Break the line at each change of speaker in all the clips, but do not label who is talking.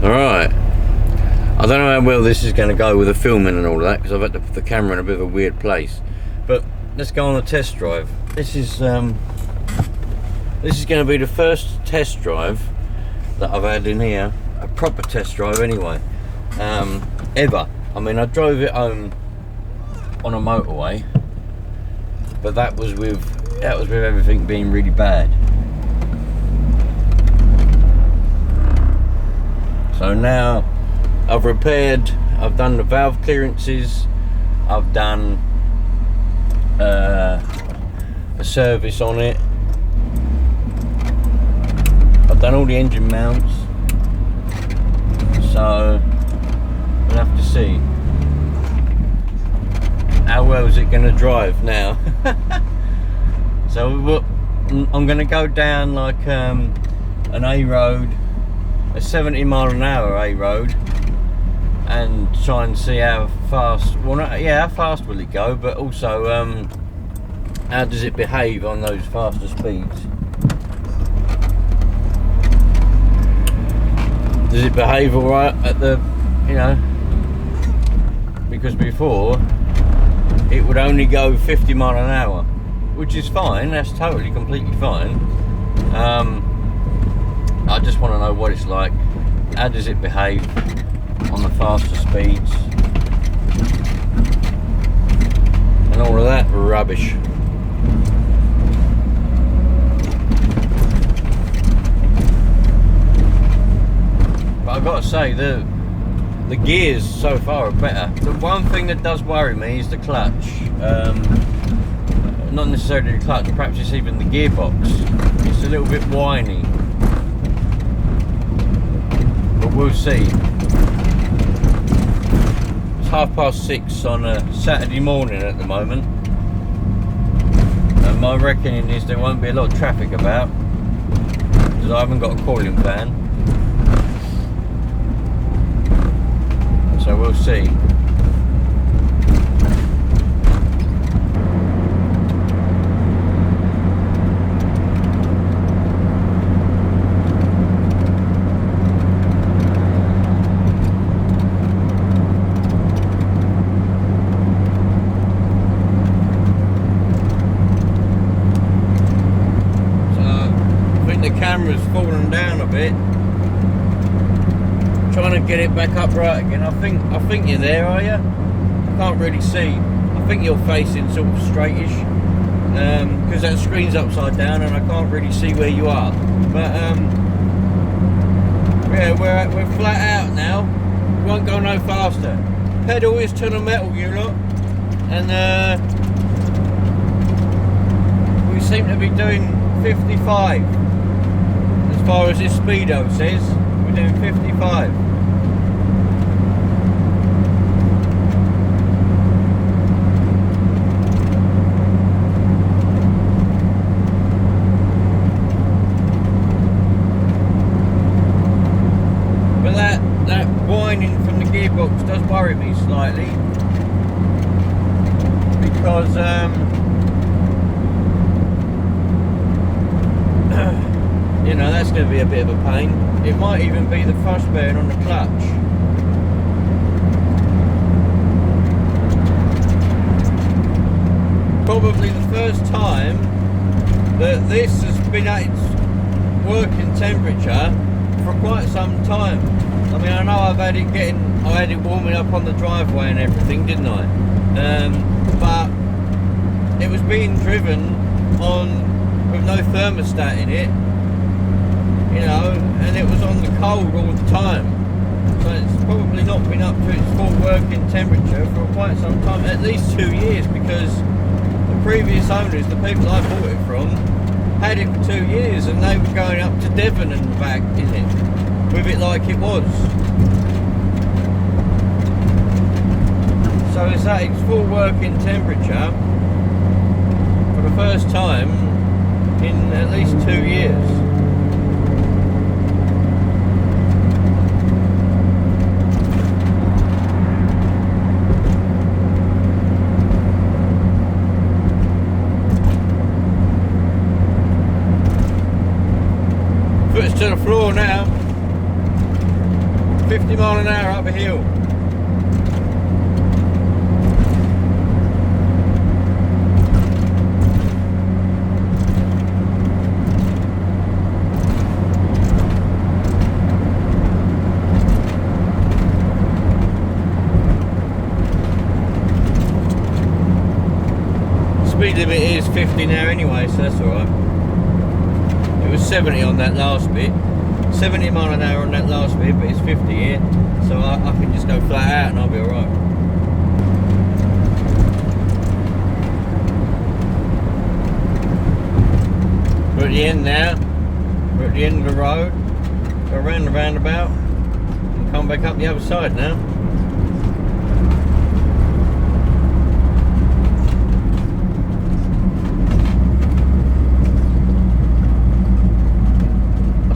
Alright, I don't know how well this is going to go with the filming and all that, because I've had to put the camera in a bit of a weird place. But let's go on a test drive. This is going to be the first test drive that I've had in here, a proper test drive anyway, ever. I mean, I drove it home on a motorway, but that was with everything being really bad. So now I've repaired, I've done the valve clearances, I've done a service on it, I've done all the engine mounts, so we'll have to see how well is it going to drive now. So I'm going to go down like an A road, a 70 mile an hour A road, and try and see how fast, well not, yeah, how fast will it go, but also how does it behave on those faster speeds. Does it behave alright at the, you know, because before it would only go 50 mile an hour, which is fine, that's totally completely fine. I just want to know what it's like, how does it behave on the faster speeds, and all of that rubbish. But I've got to say, the gears so far are better. The one thing that does worry me is the clutch. Not necessarily the clutch, perhaps it's even the gearbox. It's a little bit whiny. But we'll see. It's 6:30 on a Saturday morning at the moment. And my reckoning is there won't be a lot of traffic about, because I haven't got a cooling fan. So we'll see. Camera's fallen down a bit. Trying to get it back up right again. I think you're there, are you? I can't really see. I think you're facing sort of straightish, because that screen's upside down and I can't really see where you are. But yeah, we're flat out now. We won't go no faster. Pedal is to the metal, you lot, and we seem to be doing 55. As far as this speedo says, we're doing 55. But that whining from the gearbox does worry me slightly, because you know, that's going to be a bit of a pain. It might even be the thrust bearing on the clutch. Probably the first time that this has been at its working temperature for quite some time. I mean, I know I had it warming up on the driveway and everything, didn't I? But it was being driven with no thermostat in it. You know, and it was on the cold all the time, so it's probably not been up to its full working temperature for quite some time, at least 2 years, because the previous owners, the people I bought it from, had it for 2 years, and they were going up to Devon and back in it, with it like it was. So it's at its full working temperature for the first time in at least 2 years. Foot's to the floor now. 50 mile an hour up a hill. Speed limit is 50 now anyway, so that's alright. It was 70 on that last bit. 70 mile an hour on that last bit, but it's 50 here, so I can just go flat out and I'll be alright. We're at the end now. We're at the end of the road. Go around the roundabout and come back up the other side now.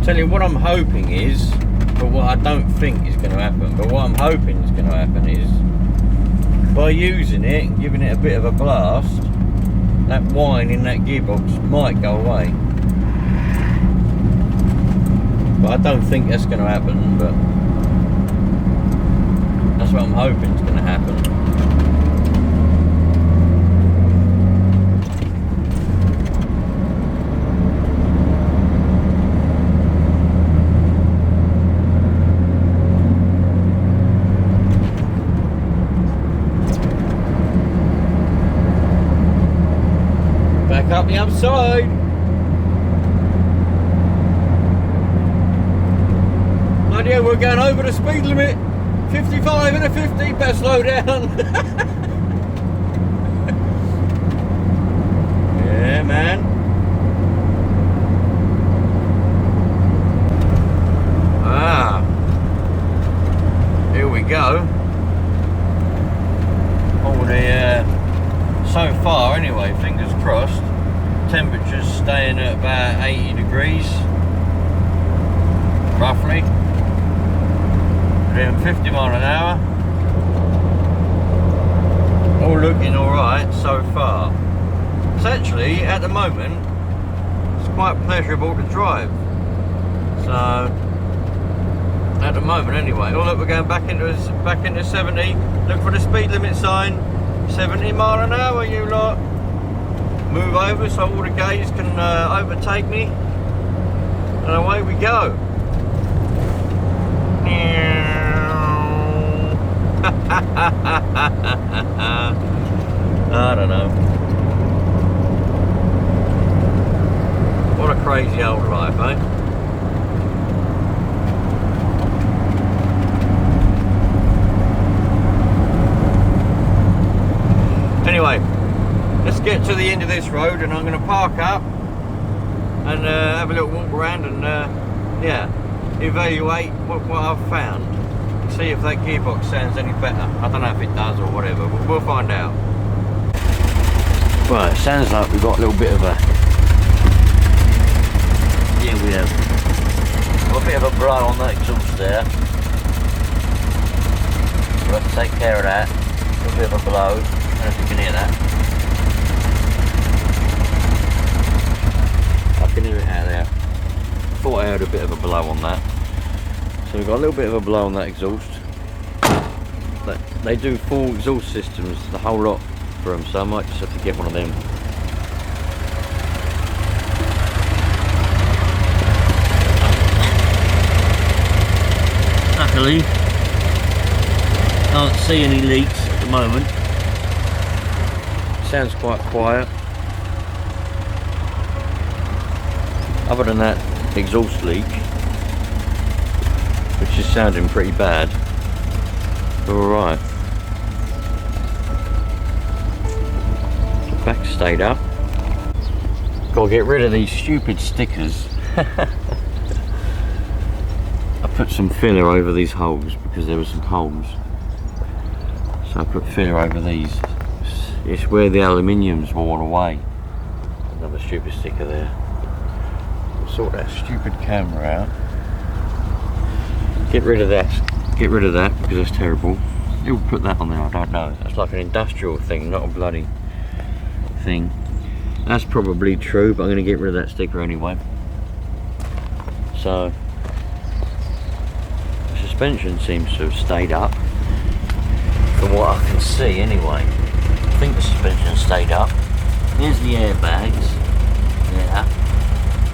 Tell you what I'm hoping is, but what I don't think is going to happen, but what I'm hoping is going to happen is, by using it and giving it a bit of a blast, that whine in that gearbox might go away. But I don't think that's going to happen, but that's what I'm hoping is going to happen. Up the other side. Idea, we're going over the speed limit. 55 and a 50, better slow down. Yeah, man. Ah, here we go. All the so far anyway, fingers crossed. Temperature's staying at about 80 degrees roughly. Doing 50 mile an hour. All looking alright so far. It's actually, at the moment, it's quite pleasurable to drive. So, at the moment anyway. Oh look, we're going back into 70. Look for the speed limit sign. 70 mile an hour, you lot. Move over so all the gays can overtake me, and away we go. I don't know. What a crazy old life, eh? Anyway, let's get to the end of this road and I'm going to park up and have a little walk around and yeah, evaluate what I've found. See if that gearbox sounds any better. I don't know if it does or whatever, but we'll find out. Right, it sounds like we've got a little bit of a... Yeah, we have. Got a bit of a blow on that exhaust there. We'll have to take care of that. A bit of a blow. I don't know if you can hear that. I can hear it out there. Thought I heard a bit of a blow on that. So we've got a little bit of a blow on that exhaust. They do full exhaust systems, the whole lot for them, so I might just have to get one of them. Luckily, can't see any leaks at the moment. Sounds quite quiet. Other than that exhaust leak, which is sounding pretty bad. Alright. The back stayed up. Gotta get rid of these stupid stickers. I put some filler over these holes because there were some holes. So I put filler over these. It's where the aluminium's worn away. Another stupid sticker there. Sort that stupid camera out. Get rid of that. Get rid of that because that's terrible. Who'll put that on there? I don't know. That's like an industrial thing, not a bloody thing. That's probably true, but I'm going to get rid of that sticker anyway. So let's just
suspension seems to have stayed up, from what I can see anyway. I think the suspension stayed up. There's the airbags, there,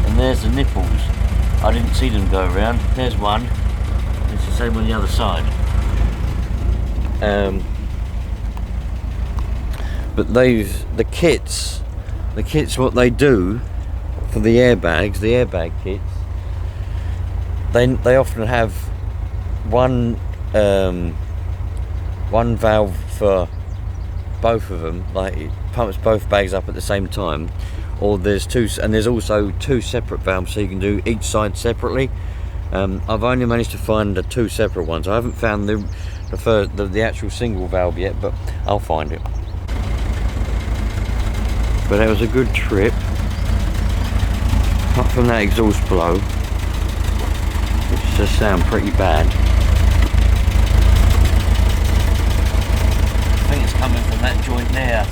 and there's the nipples. I didn't see them go around. There's one. It's the same on the other side. But the kits, what they do for the airbag kits, they often have one valve for both of them, like it pumps both bags up at the same time, or there's two, and there's also two separate valves, so you can do each side separately. I've only managed to find the two separate ones. I haven't found the actual single valve yet, but I'll find it. But it was a good trip, apart from that exhaust blow, which does sound pretty bad. I think it's coming from that joint there, I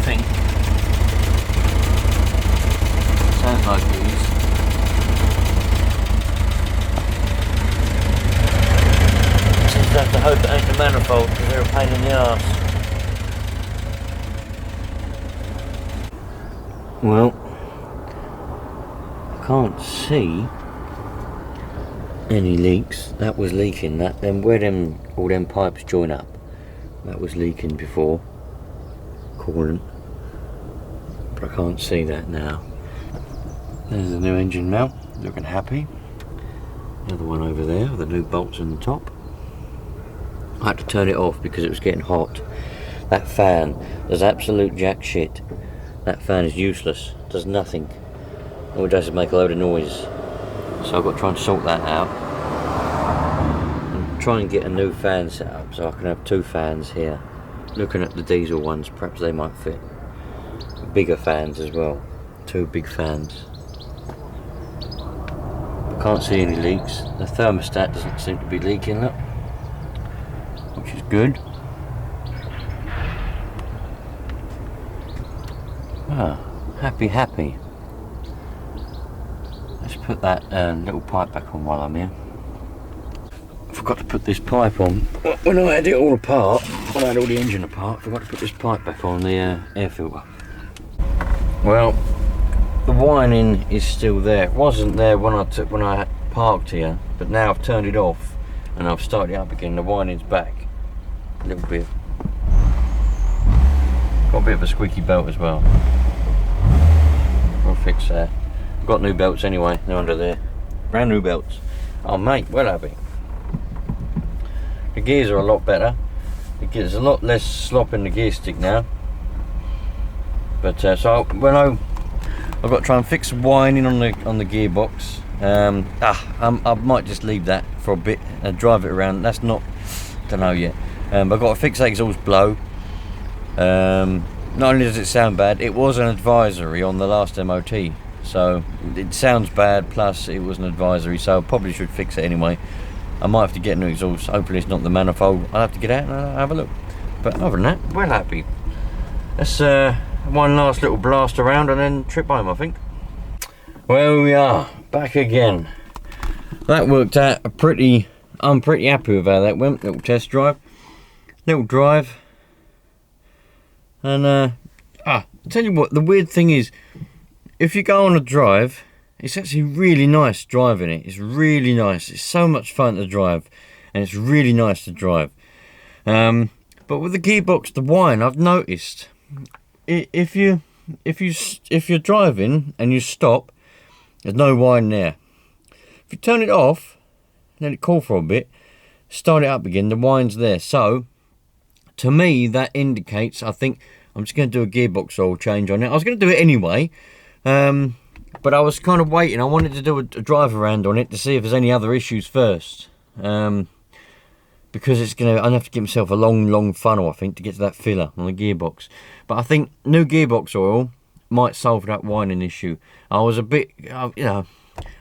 think. Sounds like it is. Just have to hope it ain't the manifold, because they're a pain in the arse. Well, I can't see any leaks. That was leaking. Where all them pipes join up, that was leaking before, coolant. But I can't see that now. There's the new engine mount, looking happy. The other one over there, with the new bolts on the top. I had to turn it off because it was getting hot. That fan does absolute jack shit. That fan is useless, does nothing. All it does is make a load of noise. So I've got to try and sort that out. And try and get a new fan set up so I can have two fans here. Looking at the diesel ones, perhaps they might fit. Bigger fans as well. Two big fans. Can't see any leaks. The thermostat doesn't seem to be leaking, look, which is good. Ah, happy. Let's put that little pipe back on while I'm here. I forgot to put this pipe on. When I had it all apart, when I had all the engine apart, I forgot to put this pipe back on the air filter. Well, the whining is still there. It wasn't there when I parked here, but now I've turned it off and I've started it up again. The whining's back a little bit. Got a bit of a squeaky belt as well. We'll fix that. I've got new belts anyway. They're under there. Brand new belts. Oh mate, well happy. The gears are a lot better. There's a lot less slop in the gear stick now. But so when I've got to try and fix some whining on the gearbox. I might just leave that for a bit and drive it around. That's not, don't know yet. I've got to fix the exhaust blow. Not only does it sound bad, it was an advisory on the last MOT, so it sounds bad. Plus, it was an advisory, so I probably should fix it anyway. I might have to get a new exhaust. Hopefully, it's not the manifold. I'll have to get out and have a look. But other than that, we're happy. Let's one last little blast around and then trip home, I think. Well, we are back again. That worked out I'm pretty happy with how that went. Little test drive, little drive, and I'll tell you what, the weird thing is, if you go on a drive, it's actually really nice driving it. It's really nice. It's so much fun to drive, and it's really nice to drive. But with the gearbox, the whine, I've noticed, if you're driving and you stop, there's no whine there. If you turn it off, let it cool for a bit, start it up again, the whine's there. So to me, that indicates, I think I'm just going to do a gearbox oil change on it. I was going to do it anyway, but I was kind of waiting. I wanted to do a drive around on it to see if there's any other issues first, because I'm going to have to give myself a long funnel, I think, to get to that filler on the gearbox. But I think new gearbox oil might solve that whining issue. I was a bit, you know,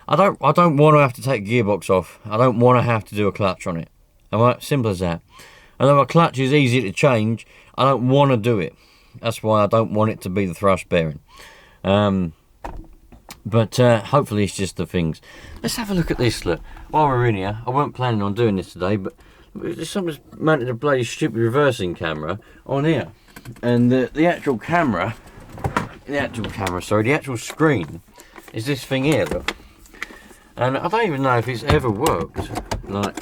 I don't want to have to take gearbox off. I don't want to have to do a clutch on it. Alright, simple as that. Although a clutch is easy to change, I don't want to do it. That's why I don't want it to be the thrust bearing. But hopefully it's just the things. Let's have a look at this, look. While we're in here, I weren't planning on doing this today, but someone's mounted a bloody stupid reversing camera on here. And the actual camera, the actual screen is this thing here, look. And I don't even know if it's ever worked, like,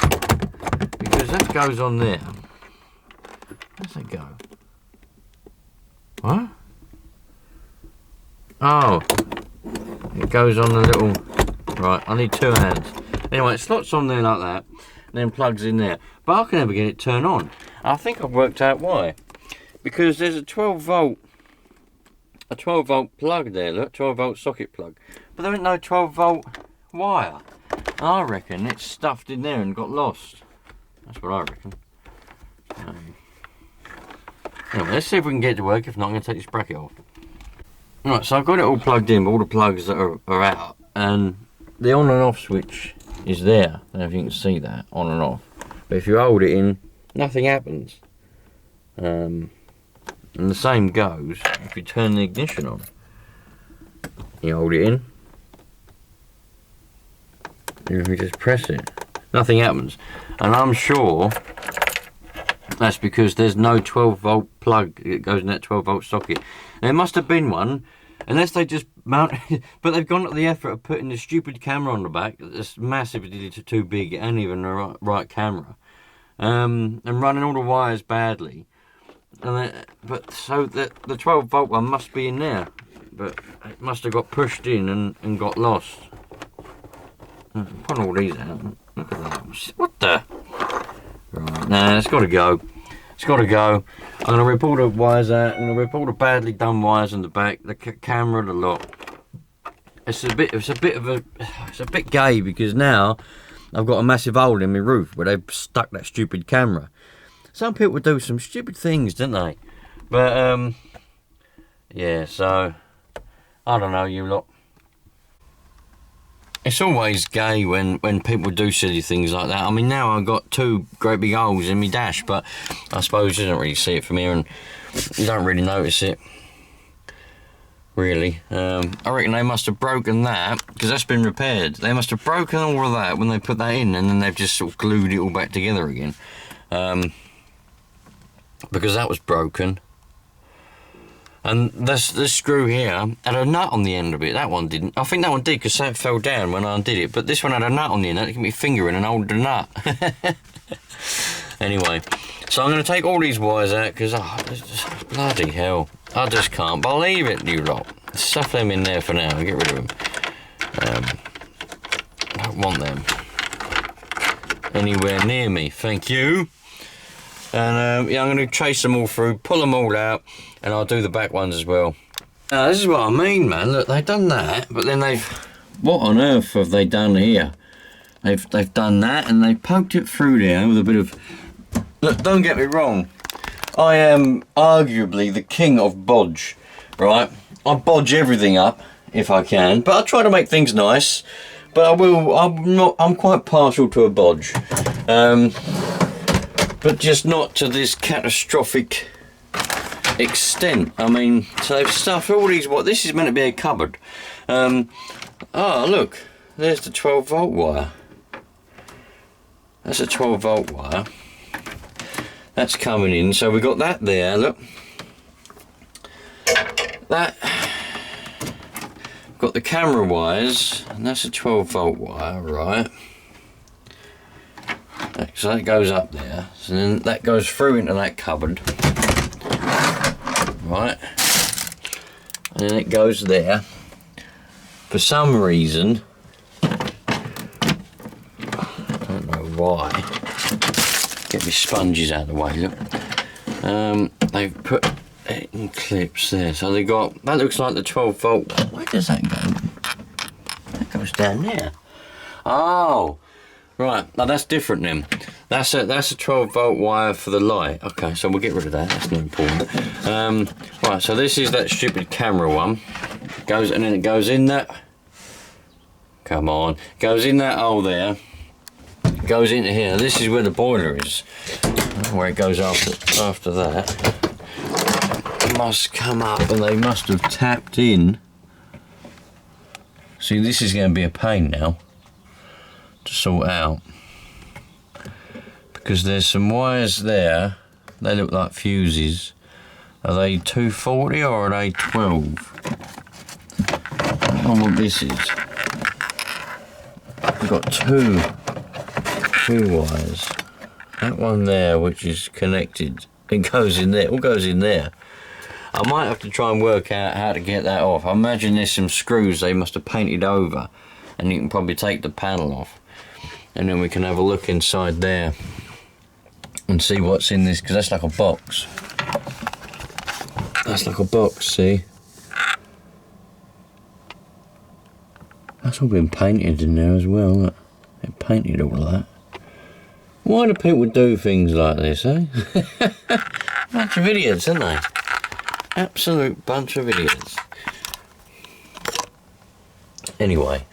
because that goes on there. Where's that go? What? Oh, it goes on the little, right, I need 2 hands. Anyway, it slots on there like that, and then plugs in there. But I can never get it turned on. I think I've worked out why. Because there's a 12 volt plug there, look, 12 volt socket plug. But there ain't no 12 volt wire. I reckon it's stuffed in there and got lost. That's what I reckon. Anyway, let's see if we can get it to work. If not, I'm going to take this bracket off. Right, so I've got it all plugged in, but all the plugs that are out. And the on and off switch is there. I don't know if you can see that, on and off. But if you hold it in, nothing happens. And the same goes if you turn the ignition on. You hold it in. And you just press it. Nothing happens. And I'm sure that's because there's no 12 volt plug that goes in that 12 volt socket. There must have been one, unless they just mounted, but they've gone to the effort of putting the stupid camera on the back that's massively too big and even the right camera, and running all the wires badly. And but so the 12 volt one must be in there, but it must have got pushed in and got lost. Put all these out. Look at that. What the? Right, nah, it's got to go. It's got to go. I'm going to rip all the wires out. I'm going to rip all the badly done wires in the back, the camera, the lot. It's a bit gay because now I've got a massive hole in my roof where they've stuck that stupid camera. Some people do some stupid things, don't they? But yeah. So I don't know, you lot. It's always gay when people do silly things like that. I mean, now I've got 2 great big holes in my dash, but I suppose you don't really see it from here and you don't really notice it, really. I reckon they must have broken that, because that's been repaired. They must have broken all of that when they put that in, and then they've just sort of glued it all back together again. Because that was broken. And this screw here had a nut on the end of it. That one didn't. I think that one did because that fell down when I undid it. But this one had a nut on the end. I can get my finger in and hold the nut. Anyway, so I'm going to take all these wires out because, bloody hell, I just can't believe it, you lot. Stuff them in there for now and get rid of them. I don't want them anywhere near me. Thank you. And yeah, I'm going to trace them all through, pull them all out, and I'll do the back ones as well. Now, this is what I mean, man. Look, they've done that, but then they've... What on earth have they done here? They've done that, and they poked it through there with a bit of... Look, don't get me wrong. I am arguably the king of bodge, right? I bodge everything up, if I can, but I try to make things nice. But I'm quite partial to a bodge. But just not to this catastrophic extent. I mean, so they've stuffed all these, what, this is meant to be a cupboard. Oh, look, there's the 12 volt wire. That's a 12 volt wire. That's coming in, so we got that there, look. That, got the camera wires, and that's a 12 volt wire, right. So that goes up there, so then that goes through into that cupboard, right, and then it goes there. For some reason, I don't know why, get my sponges out of the way, look, they've put it in clips there, so they got, that looks like the 12 volt, where does that go? That goes down there. Oh! Right, now that's different then. That's a 12 volt wire for the light. Okay, so we'll get rid of that. That's not important. Right, so this is that stupid camera one. Goes and then it goes in that. Come on, goes in that hole there. Goes into here. This is where the boiler is. Where it goes after that. It must come up, and they must have tapped in See, this is going to be a pain now to sort out, because there's some wires there. They look like fuses. Are they 240 or are they 12? I don't know what this is. We've got two wires. That one there, which is connected, it goes in there. All goes in there. I might have to try and work out how to get that off. I imagine there's some screws they must have painted over, and you can probably take the panel off, and then we can have a look inside there and see what's in this, because that's like a box. That's like a box, see? That's all been painted in there as well, look. They painted all of that. Why do people do things like this, eh? Bunch of idiots, aren't they? Absolute bunch of idiots. Anyway,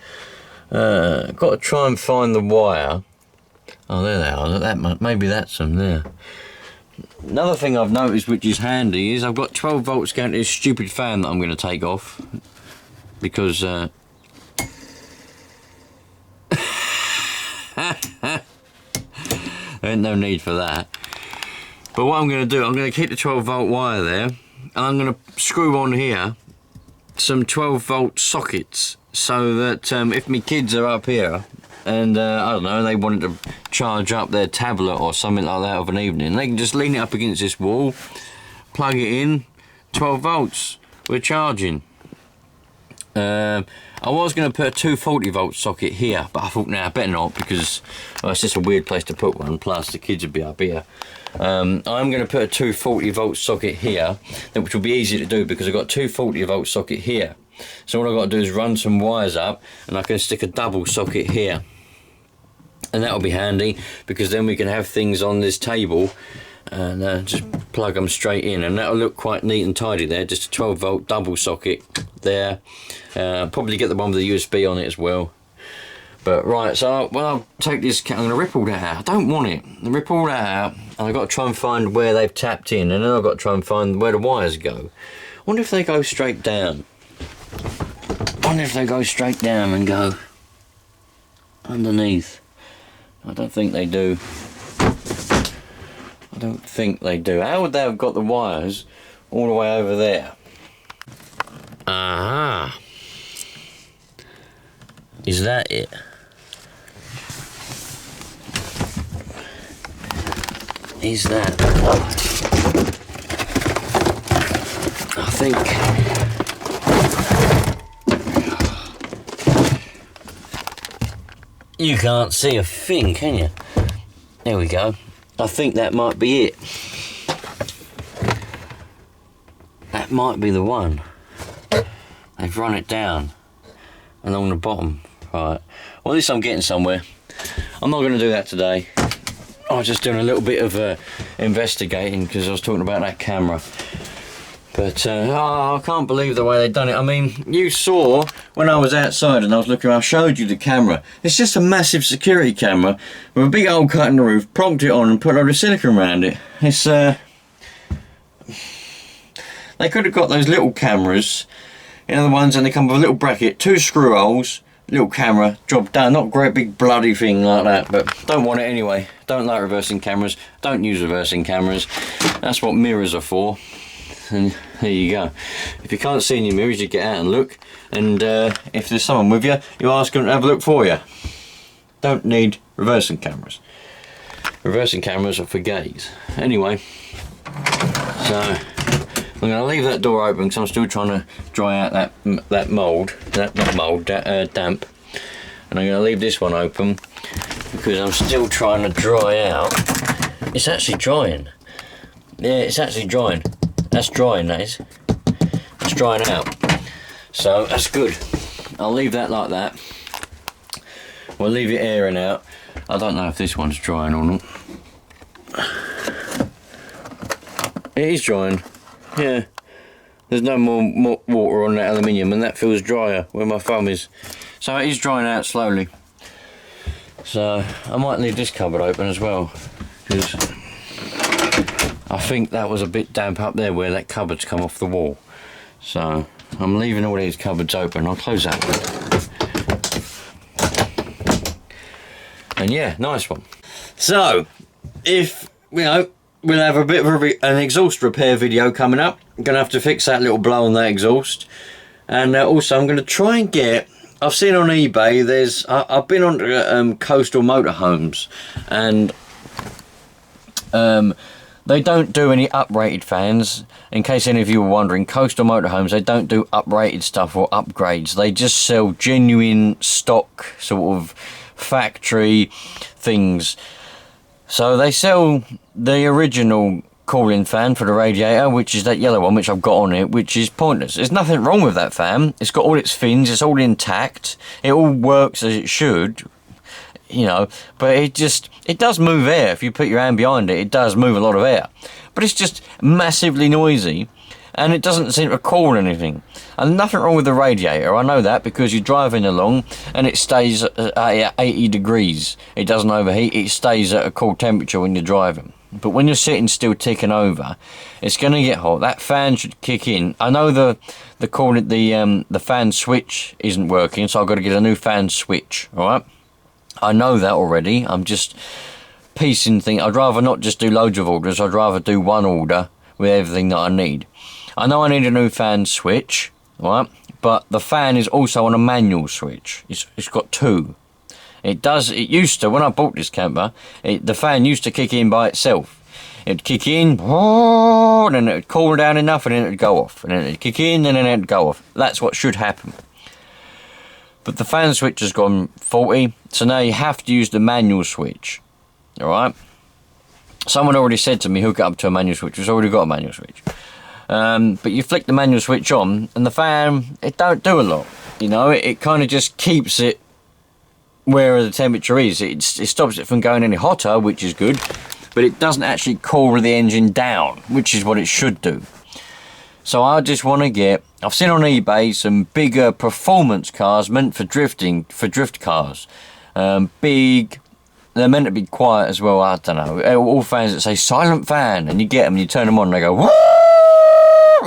got to try and find the wire. Oh, there they are. Look, that maybe that's them there. Another thing I've noticed, which is handy, is I've got 12 volts going to this stupid fan that I'm going to take off, because there ain't no need for that. But what I'm going to do, I'm going to keep the 12 volt wire there, and I'm going to screw on here some 12 volt sockets, so that if my kids are up here and I don't know, they wanted to charge up their tablet or something like that of an evening, they can just lean it up against this wall, plug it in, 12 volts, we're charging. I was going to put a 240 volt socket here, but I thought, nah, better not, because well, it's just a weird place to put one, plus the kids would be up here. I'm going to put a 240 volt socket here, which will be easy to do because I've got a 240 volt socket here. So all I've got to do is run some wires up, and I can stick a double socket here. And that'll be handy, because then we can have things on this table and just plug them straight in, and that'll look quite neat and tidy there. Just a 12 volt double socket there. Probably get the one with the USB on it as well. But right, so I'll take this, I'm going to rip all that out. I don't want it. I rip all that out, and I've got to try and find where they've tapped in, and then I've got to try and find where the wires go. I wonder if they go straight down. I wonder if they go straight down and go underneath. I don't think they do. I don't think they do. How would they have got the wires all the way over there? Aha! Is that it? Is that? I think. You can't see a thing, can you? There we go. I think that might be it. That might be the one. They've run it down along the bottom. Right. Well, at least I'm getting somewhere. I'm not going to do that today. I was just doing a little bit of investigating, because I was talking about that camera. But I can't believe the way they've done it. I mean, you saw when I was outside and I was looking, I showed you the camera. It's just a massive security camera with a big old cut in the roof, propped it on and put a load of silicone around it. It's they could have got those little cameras, you know, the ones, and they come with a little bracket, 2 screw holes, little camera, job done. Not a great big bloody thing like that, but don't want it anyway. Don't like reversing cameras. Don't use reversing cameras. That's what mirrors are for. And there you go. If you can't see in your mirrors, you get out and look, and if there's someone with you, you ask them to have a look for you. Don't need reversing cameras. Reversing cameras are for gays. Anyway, so I'm going to leave that door open because I'm still trying to dry out that mould, that damp, and I'm going to leave this one open because I'm still trying to dry out. It's actually drying. Yeah, it's actually drying. That's drying, that is. It's drying out. So that's good. I'll leave that like that. We'll leave it airing out. I don't know if this one's drying or not. It is drying. Yeah. There's no more water on that aluminium, and that feels drier where my thumb is. So it is drying out slowly. So I might leave this cupboard open as well, because I think that was a bit damp up there where that cupboard's come off the wall. So I'm leaving all these cupboards open. I'll close that one. And yeah, nice one. So, if, you know, we'll have a bit of an exhaust repair video coming up. I'm going to have to fix that little blow on that exhaust. And also I'm going to try and get, I've seen on eBay, I've been on Coastal Motorhomes, and they don't do any uprated fans. In case any of you were wondering, Coastal Motorhomes, they don't do uprated stuff or upgrades. They just sell genuine stock sort of factory things. So they sell the original cooling fan for the radiator, which is that yellow one which I've got on it, which is pointless. There's nothing wrong with that fan. It's got all its fins, it's all intact, it all works as it should, you know, but it does move air. If you put your hand behind it, it does move a lot of air, but it's just massively noisy, and it doesn't seem to cool anything. And nothing wrong with the radiator, I know that, because you're driving along and it stays at 80 degrees. It doesn't overheat, it stays at a cool temperature when you're driving. But when you're sitting still ticking over, it's going to get hot. That fan should kick in. I know the fan switch isn't working, so I've got to get a new fan switch, alright? I know that already. I'm just piecing things. I'd rather not just do loads of orders, I'd rather do one order with everything that I need. I know I need a new fan switch, right? But the fan is also on a manual switch. It's got two. It used to, when I bought this camper, the fan used to kick in by itself. It'd kick in, and then it'd cool down enough, and then it'd go off. And then it'd kick in, and then it'd go off. That's what should happen. But the fan switch has gone faulty, so now you have to use the manual switch. Alright? Someone already said to me, hook it up to a manual switch. It's already got a manual switch. But you flick the manual switch on, and the fan, it don't do a lot. You know, it kind of just keeps it where the temperature is. It stops it from going any hotter, which is good, but it doesn't actually cool the engine down, which is what it should do. So I just want to get, I've seen on eBay some bigger performance cars meant for drifting, for drift cars. Big, they're meant to be quiet as well, I don't know. All fans that say silent fan, and you get them and you turn them on and they go, whoa!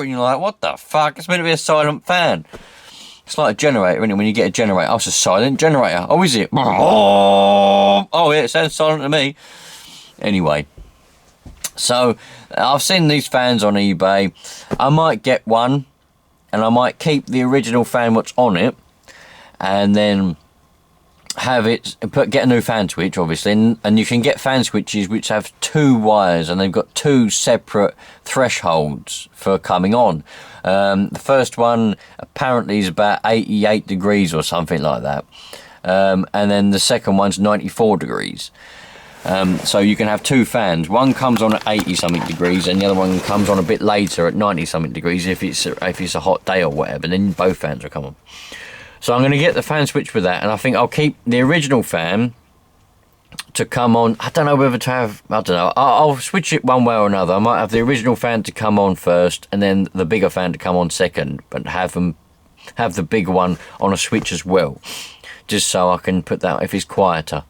And you're like, what the fuck? It's meant to be a silent fan. It's like a generator, isn't it? When you get a generator, oh, it's a silent generator. Oh, is it? Oh, yeah, it sounds silent to me. Anyway, so I've seen these fans on eBay. I might get one, and I might keep the original fan what's on it, and then have it, get a new fan switch, obviously, and you can get fan switches which have two wires, and they've got two separate thresholds for coming on. The first one apparently is about 88 degrees or something like that, and then the second one's 94 degrees. So you can have two fans. One comes on at 80 something degrees, and the other one comes on a bit later at 90 something degrees if it's a hot day or whatever. Then both fans will come on. So I'm going to get the fan switch with that, and I think I'll keep the original fan to come on. I don't know whether to have, I don't know, I'll switch it one way or another. I might have the original fan to come on first, and then the bigger fan to come on second, but have the bigger one on a switch as well, just so I can put that if it's quieter.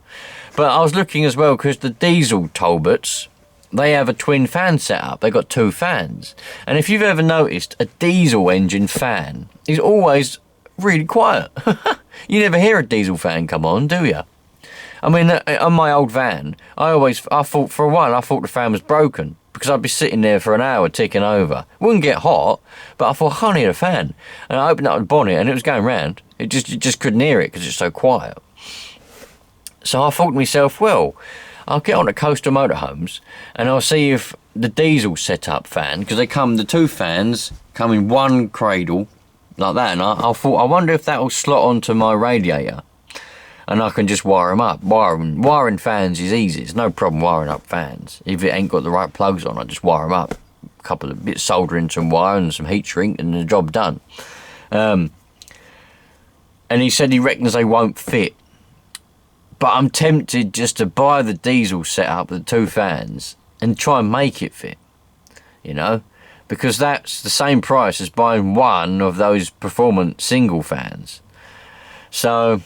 But I was looking as well, because the diesel Talbots, they have a twin fan setup. They've got two fans, and if you've ever noticed, a diesel engine fan is always really quiet. You never hear a diesel fan come on, do you? I mean, on my old van, I thought for a while, I thought the fan was broken, because I'd be sitting there for an hour ticking over. It wouldn't get hot, but I thought, I can't hear a fan. And I opened up the bonnet and it was going round. You just couldn't hear it because it's so quiet. So I thought to myself, well, I'll get on to Coastal Motorhomes and I'll see if the diesel setup fan, because the two fans come in one cradle, like that, and I thought, I wonder if that will slot onto my radiator and I can just wire them up. Wiring fans is easy. It's no problem wiring up fans. If it ain't got the right plugs on, I just wire them up. A couple of bits, soldering some wire and some heat shrink, and the job done. And he said he reckons they won't fit. But I'm tempted just to buy the diesel setup, the two fans, and try and make it fit, you know? Because that's the same price as buying one of those performance single fans. So,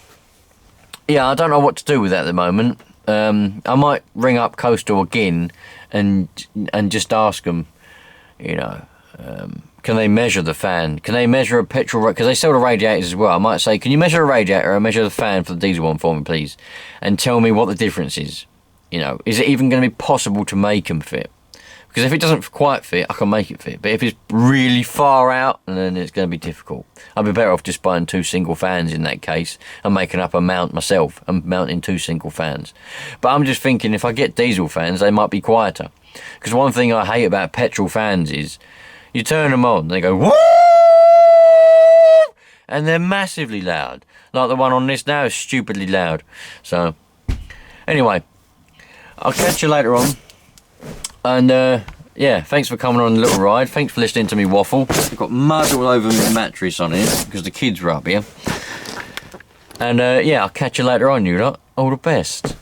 yeah, I don't know what to do with that at the moment. I might ring up Coastal again and just ask them, you know, can they measure the fan? Can they measure a petrol? Because they sell the radiators as well. I might say, can you measure a radiator and measure the fan for the diesel one for me, please? And tell me what the difference is. You know, is it even going to be possible to make them fit? Because if it doesn't quite fit, I can make it fit. But if it's really far out, then it's going to be difficult. I'd be better off just buying 2 single fans in that case and making up a mount myself and mounting 2 single fans. But I'm just thinking, if I get diesel fans, they might be quieter. Because one thing I hate about petrol fans is you turn them on, they go, woo! And they're massively loud. Like the one on this now is stupidly loud. So, anyway, I'll catch you later on. And yeah, thanks for coming on a little ride. Thanks for listening to me waffle. I've got mud all over my mattress on it because the kids were up here. And yeah, I'll catch you later on, you lot. All the best.